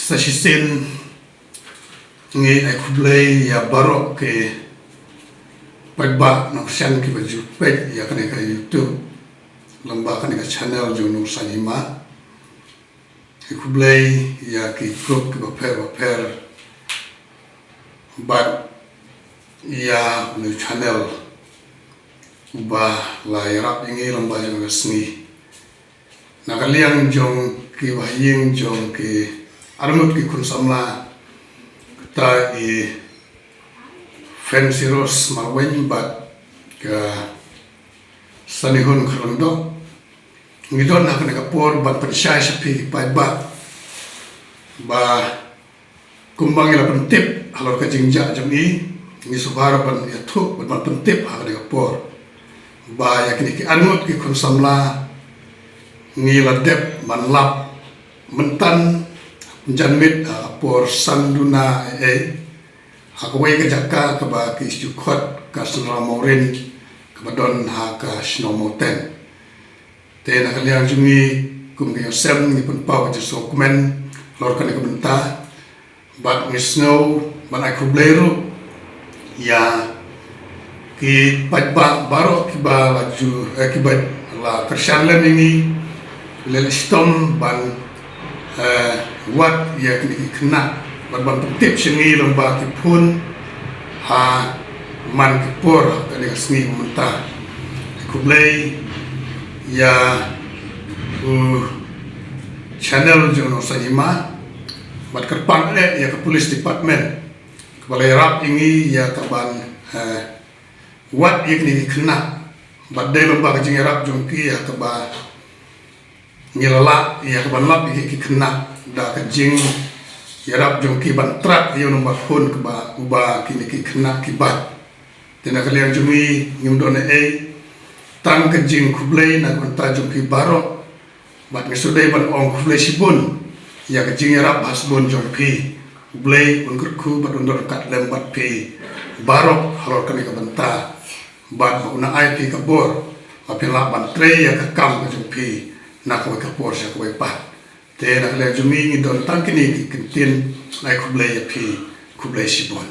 sa sisin ngi ay kublay ya barok ke pagba no sian ki baju pet ya kan ka YouTube lamba kan ka channel jo no sanima ay kublay ya ki group ki paper but ya no channel ba la yarap ingi lamba jo ngasni nakaliang jong ki wahing jong ki armut ki kun samla ta i fancy ros marwen bat ka sanihun khrando ngidon na kana kapor bat pensai sapi pai ba kumbang ila pentip halor ka jingja jami ngi subara ban ya thu bat pentip ha kana kapor ba yakni ki armut ki kun samla ngi ladep manlap mentan janmit por sanduna hakway ka jaka ka ba ki sukot ka sunra morin ka badon ha ka snomoten te na kaliang jungi kum ki sem ni pun pau je sokmen lor ka ka benta bat ngi snow ban aku bleru ya ki pajba baro ki ba laju ki ba la persyalan ini lele stom ban wat ya kini kena ban tip sengi lomba ki pun ha man ki por kali sengi mentah kublai ya channel jono sanima bat kerpan ya ke police department balai rap ini ya kaban wat ya kini kena bat de lomba ke rap jongki ya kaba ngilala ya kaban lap ki kena da ka jing yarap jongki ban trak yo nomba phone ke ba uba kini ki kena ki bat tena kaliang jumi ngimdone tan ka jing kublai na kon ta jongki baro bat ngisudai ban ong kublai sibun ya ka jing yarap hasbun jongki kublai unkurku bat undor kat lembat pi baro halor kani ka banta bat una IP ka bor apela ban tre ya ka kam ka jongki nak kau kapor saya kau pat, te nak lihat jumi ni don tangkini kintin naik kublai api kublai sibon.